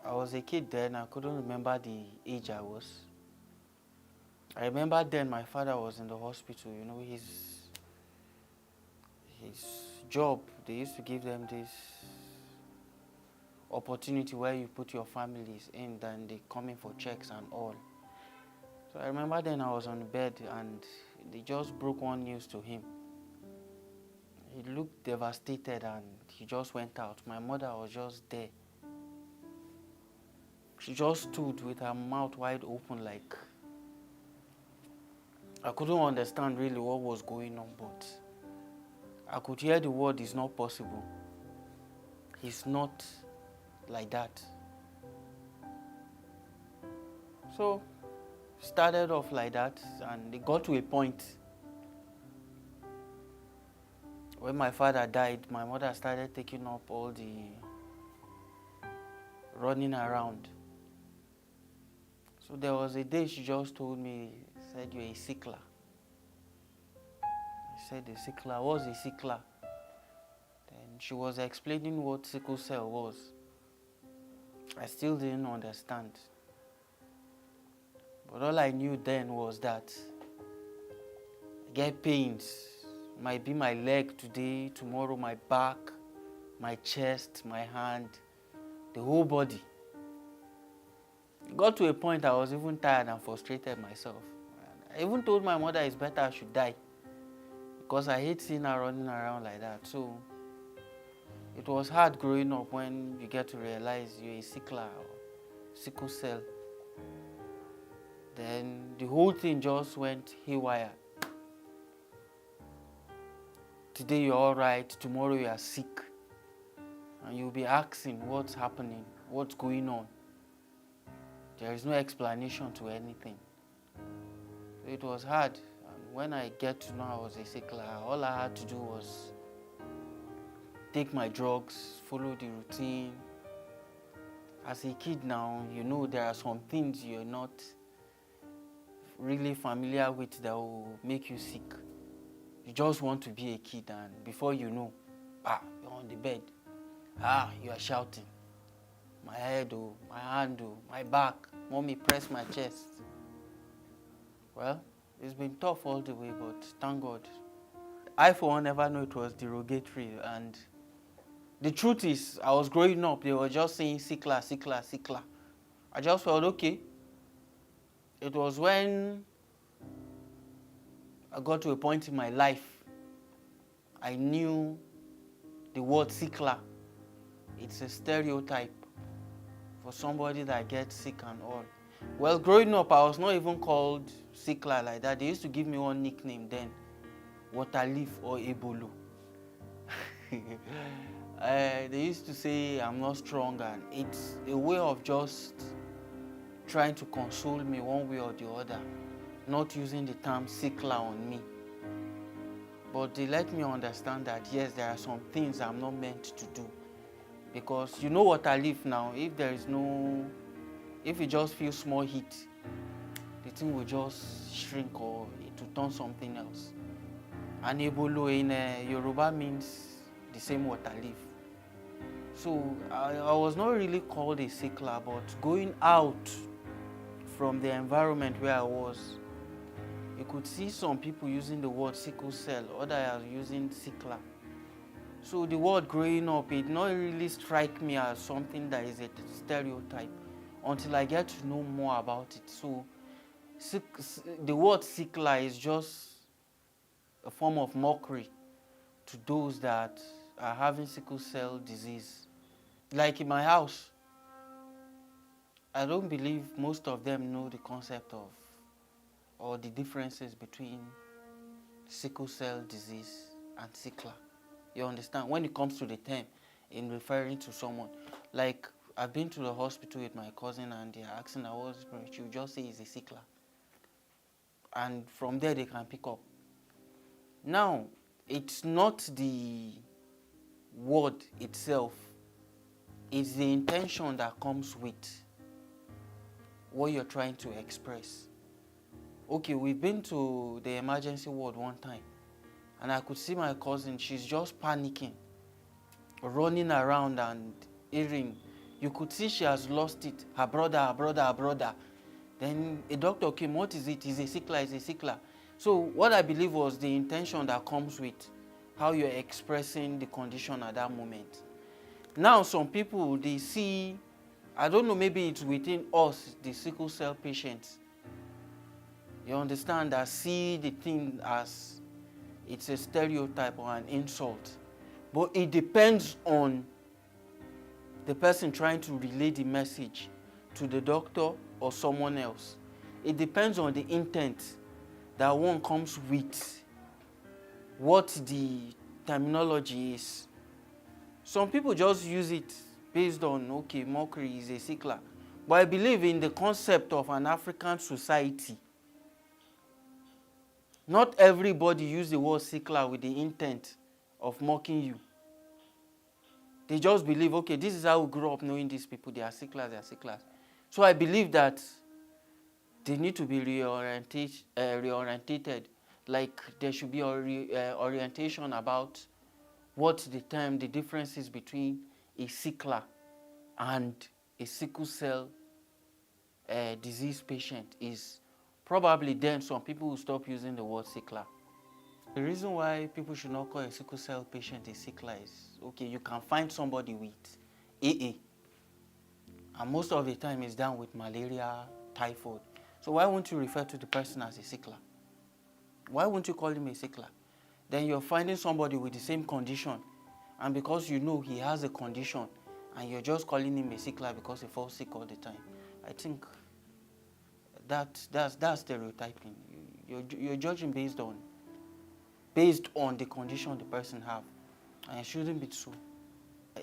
I was a kid then. I couldn't remember the age I was. I remember then my father was in the hospital. You know, his job, they used to give them this opportunity where you put your families in, then they come in for checks and all. So I remember then I was on the bed and they just broke one news to him. He looked devastated and he just went out. My mother was just there. She just stood with her mouth wide open, like I couldn't understand really what was going on, but I could hear the word "it's not possible." He's not like that. So started off like that, and it got to a point when my father died. My mother started taking up all the running around. So there was a day she just told me, said, "You're a sickler." I said, "A sickler? What's a sickler?" Then she was explaining what sickle cell was. I still didn't understand. But all I knew then was that I get pains. Might be my leg today, tomorrow my back, my chest, my hand, the whole body. It got to a point I was even tired and frustrated myself. I even told my mother it's better I should die because I hate seeing her running around like that. So it was hard growing up when you get to realize you're a sickler or sickle cell. Then the whole thing just went haywire. Today you're all right, tomorrow you are sick. And you'll be asking what's happening, what's going on. There is no explanation to anything. So it was hard. And when I get to know I was a sickler, all I had to do was take my drugs, follow the routine. As a kid now, you know there are some things you're not really familiar with that will make you sick. You just want to be a kid, and before you know, you're on the bed. You are shouting. My head, my hand, my back. Mommy, press my chest. Well, it's been tough all the way, but thank God. I, for one, never knew it was derogatory. And the truth is, I was growing up, they were just saying sickler, sickler, sickler. I just felt okay. It was when I got to a point in my life, I knew the word sickler. It's a stereotype for somebody that gets sick and all. Well, growing up, I was not even called sickler like that. They used to give me one nickname then, Waterleaf or Ebolo. They used to say I'm not strong, and it's a way of just trying to console me one way or the other, not using the term sickler on me. But they let me understand that yes, there are some things I'm not meant to do. Because you know what I live now, if you just feel small heat, the thing will just shrink or it will turn something else. And Ebolo in Yoruba means the same water leaf. So I was not really called a sickler, but going out from the environment where I was, you could see some people using the word sickle cell, others are using sickler. So the word growing up, it not really strike me as something that is a stereotype until I get to know more about it. So the word sickler is just a form of mockery to those that are having sickle cell disease. Like in my house, I don't believe most of them know the concept of or the differences between sickle cell disease and sickler. You understand? When it comes to the term in referring to someone, like I've been to the hospital with my cousin and they're asking her what's spirit, you just say he's a sickler. And from there they can pick up. Now, it's not the word itself, it's the intention that comes with what you're trying to express. Okay, we've been to the emergency ward one time, and I could see my cousin, she's just panicking, running around and hearing You could see she has lost it. Her brother. Then a doctor came, what is it? It's a sickler, it's a sickler. So what I believe was the intention that comes with how you're expressing the condition at that moment. Now some people, they see, I don't know, maybe it's within us, the sickle cell patients. You understand, that see the thing as it's a stereotype or an insult. But it depends on the person trying to relay the message to the doctor or someone else. It depends on the intent that one comes with, what the terminology is. Some people just use it based on, okay, mockery is a sickler. But I believe in the concept of an African society. Not everybody use the word sickler with the intent of mocking you. They just believe, okay, this is how we grew up knowing these people, they are sicklers, they are sicklers. So I believe that they need to be reorientated. Like there should be a orientation about what the differences between a sickler and a sickle cell disease patient is. Probably then some people will stop using the word sickler. The reason why people should not call a sickle cell patient a sickler is, okay, you can find somebody with AA, and most of the time it's down with malaria, typhoid. So why won't you refer to the person as a sickler? Why won't you call him a sickler? Then you're finding somebody with the same condition, and because you know he has a condition, and you're just calling him a sickler because he falls sick all the time. I think that's stereotyping. You're judging based on the condition the person have, and it shouldn't be so.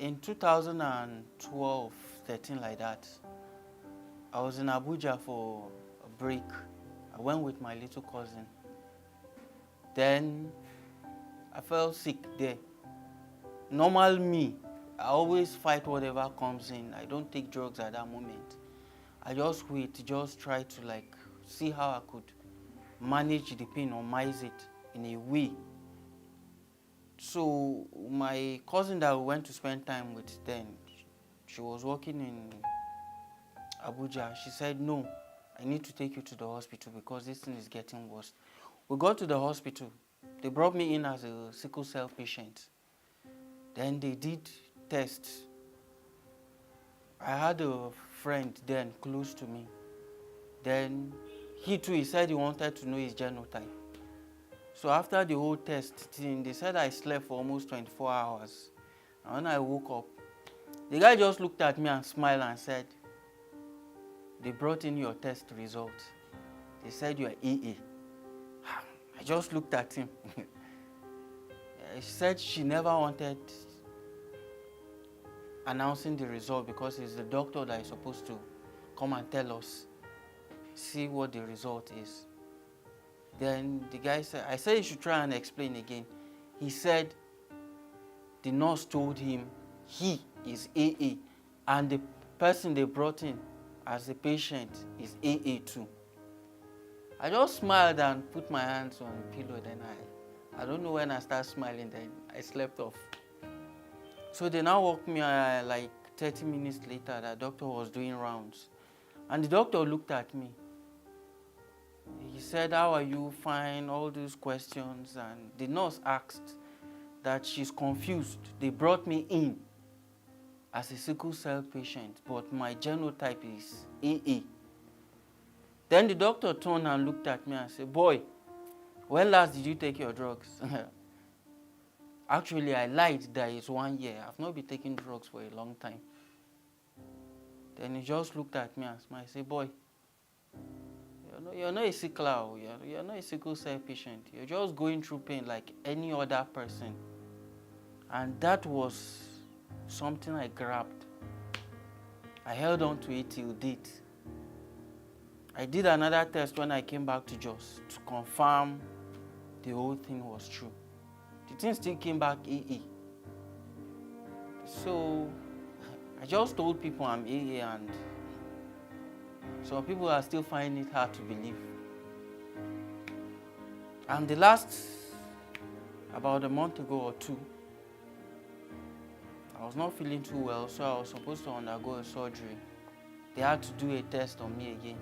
In 2012, 13 like that, I was in Abuja for a break. I went with my little cousin. Then I felt sick there. Normal me, I always fight whatever comes in. I don't take drugs at that moment. I just wait, just try to see how I could manage the pain or minimize it in a way. So my cousin that we went to spend time with then, she was working in Abuja. She said, no, I need to take you to the hospital because this thing is getting worse. We got to the hospital. They brought me in as a sickle cell patient. Then they did tests. I had a friend then close to me. Then he too, he said he wanted to know his genotype. So after the whole test thing, they said I slept for almost 24 hours. And when I woke up, the guy just looked at me and smiled and said, they brought in your test result. They said you are AA. I just looked at him. She said she never wanted announcing the result because it's the doctor that is supposed to come and tell us, see what the result is. Then the guy said, I said you should try and explain again. He said the nurse told him he is AA and the person they brought in as the patient is AA too. I just smiled and put my hands on the pillow. Then I don't know when I started smiling, then I slept off. So they now woke me 30 minutes later. The doctor was doing rounds. And the doctor looked at me. He said, how are you? Fine, all those questions. And the nurse asked that she's confused. They brought me in as a sickle cell patient, but my genotype is AA. Then the doctor turned and looked at me and said, boy, when last did you take your drugs? Actually, I lied that it's 1 year. I've not been taking drugs for a long time. Then he just looked at me and smiled. I said, boy, you're not a sickler. You're not a sickle cell patient. You're just going through pain like any other person. And that was something I grabbed. I held on to it till date. I did another test when I came back to Jos to confirm the whole thing was true. The thing still came back AA. So I just told people I'm AA, and some people are still finding it hard to believe. And the last, about a month ago or two, I was not feeling too well, so I was supposed to undergo a surgery. They had to do a test on me again.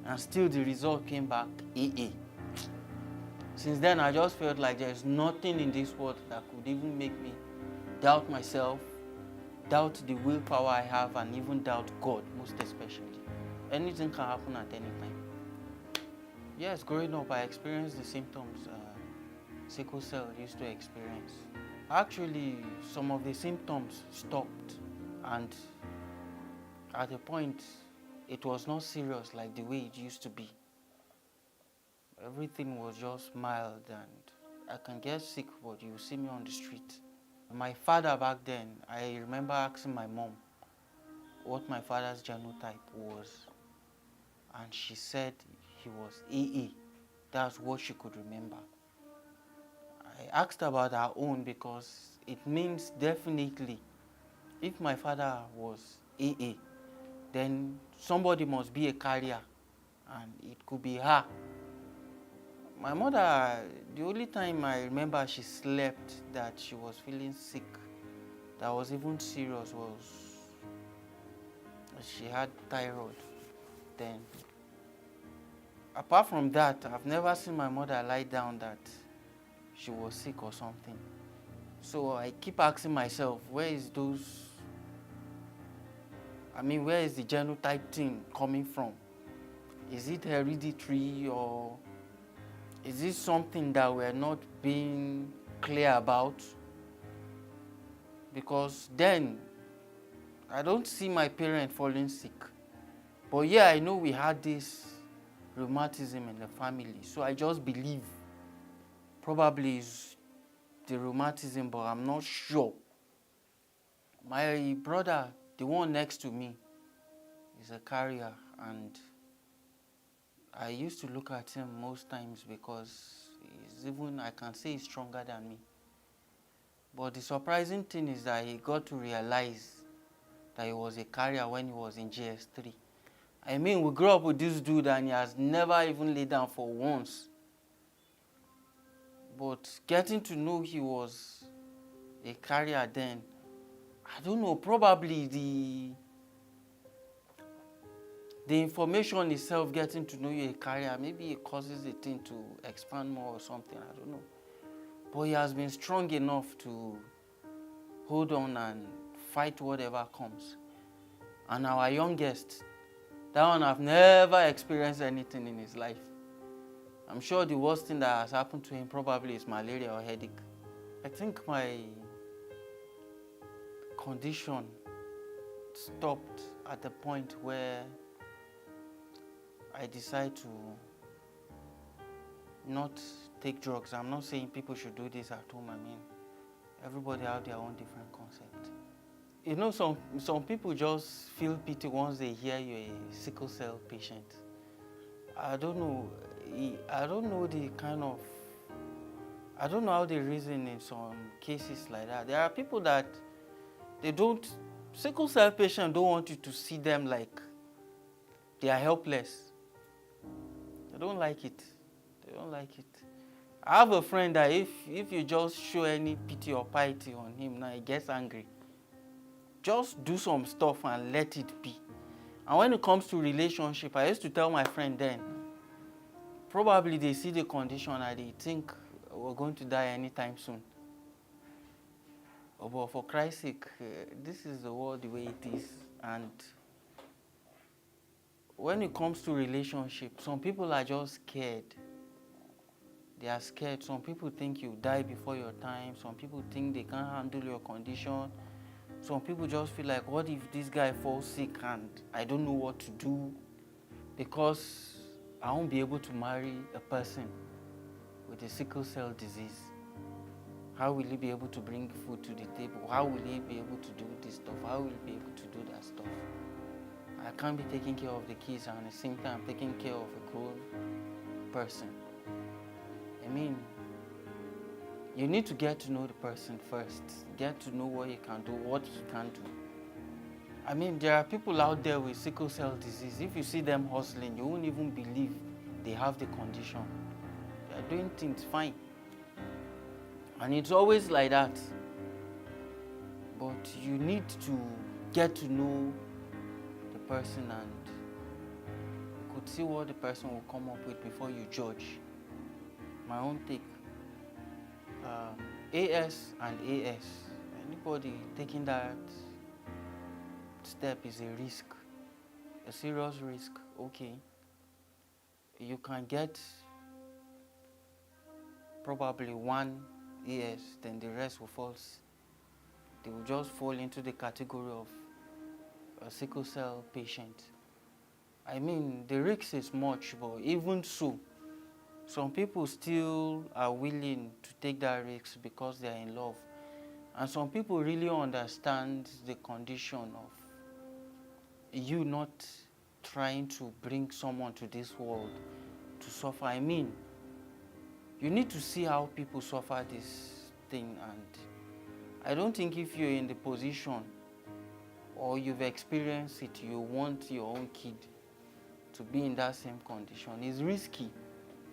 And still the result came back AA. Since then, I just felt like there's nothing in this world that could even make me doubt myself, doubt the willpower I have, and even doubt God, most especially. Anything can happen at any time. Yes, growing up, I experienced the symptoms sickle cell used to experience. Actually, some of the symptoms stopped, and at a point, it was not serious like the way it used to be. Everything was just mild, and I can get sick, but you see me on the street. My father back then, I remember asking my mom what my father's genotype was, and she said he was AA. That's what she could remember. I asked about her own because it means definitely if my father was AA, then somebody must be a carrier, and it could be her. My mother, the only time I remember she slept that she was feeling sick, that was even serious, was she had thyroid then. Apart from that, I've never seen my mother lie down that she was sick or something. So I keep asking myself, where is the genotype thing coming from? Is it hereditary, or is this something that we're not being clear about? Because then, I don't see my parent falling sick. But yeah, I know we had this rheumatism in the family, so I just believe probably it's the rheumatism, but I'm not sure. My brother, the one next to me, is a carrier, and I used to look at him most times because I can say he's stronger than me. But the surprising thing is that he got to realize that he was a carrier when he was in GS3. I mean, we grew up with this dude and he has never even laid down for once. But getting to know he was a carrier then, I don't know, probably the information itself, getting to know you a carrier, maybe it causes the thing to expand more or something, I don't know. But he has been strong enough to hold on and fight whatever comes. And our youngest, that one, I've never experienced anything in his life. I'm sure the worst thing that has happened to him probably is malaria or headache. I think my condition stopped at the point where I decided to not take drugs. I'm not saying people should do this at home. I mean, everybody have their own different concept. You know, some people just feel pity once they hear you're a sickle cell patient. I don't know how they reason in some cases like that. There are people that sickle cell patients don't want you to see them like they are helpless. They don't like it. I have a friend that if you just show any pity or piety on him, now he gets angry. Just do some stuff and let it be. And when it comes to relationship, I used to tell my friend then, probably they see the condition and they think we're going to die anytime soon. But for Christ's sake, this is the world the way it is. And when it comes to relationship, some people are just scared. They are scared. Some people think you die before your time. Some people think they can't handle your condition. Some people just feel like, what if this guy falls sick and I don't know what to do? Because I won't be able to marry a person with a sickle cell disease. How will he be able to bring food to the table? How will he be able to do this stuff? How will he be able to do that stuff? I can't be taking care of the kids and at the same time taking care of a grown person. I mean, you need to get to know the person first. Get to know what he can do, what he can't do. I mean, there are people out there with sickle cell disease. If you see them hustling, you won't even believe they have the condition. They are doing things fine. And it's always like that. But you need to get to know the person and you could see what the person will come up with before you judge. My own take. AS and AS. Anybody taking that step is a risk, a serious risk. Okay. You can get probably one AS, then the rest will fall. They will just fall into the category of a sickle cell patient. I mean, the risk is much, but even so, some people still are willing to take that risk because they are in love. And some people really understand the condition of you not trying to bring someone to this world to suffer. I mean, you need to see how people suffer this thing, and I don't think if you're in the position or you've experienced it, you want your own kid to be in that same condition. It's risky.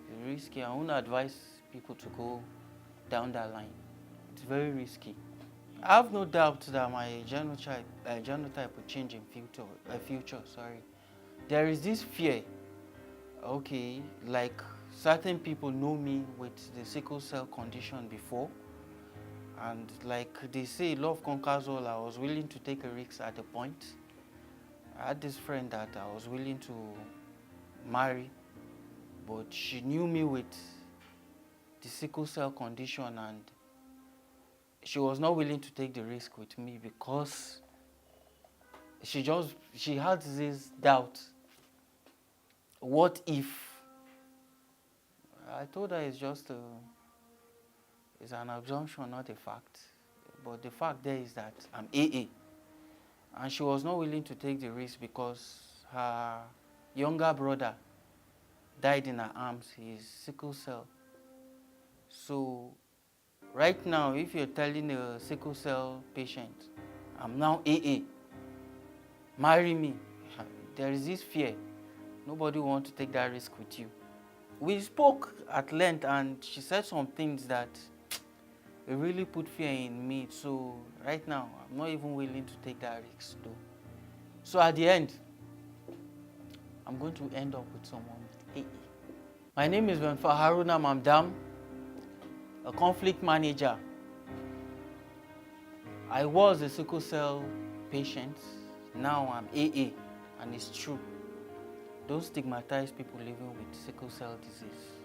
It's risky. I won't advise people to go down that line. It's very risky. I have no doubt that my genotype will change in future. There is this fear. Okay, like certain people know me with the sickle cell condition before, and like they say, love conquers all. I was willing to take a risk at a point. I had this friend that I was willing to marry, but she knew me with the sickle cell condition and she was not willing to take the risk with me because she had this doubt. What if? I told her it's an assumption, not a fact. But the fact there is that I'm AA. And she was not willing to take the risk because her younger brother died in her arms. He's sickle cell. So right now, if you're telling a sickle cell patient, I'm now AA, marry me, there is this fear. Nobody wants to take that risk with you. We spoke at length and she said some things that it really put fear in me. So right now, I'm not even willing to take that risk though. So at the end, I'm going to end up with someone with AA. My name is Venfa Haruna Mamdam, a conflict manager. I was a sickle cell patient. Now I'm AA, and it's true. Don't stigmatize people living with sickle cell disease.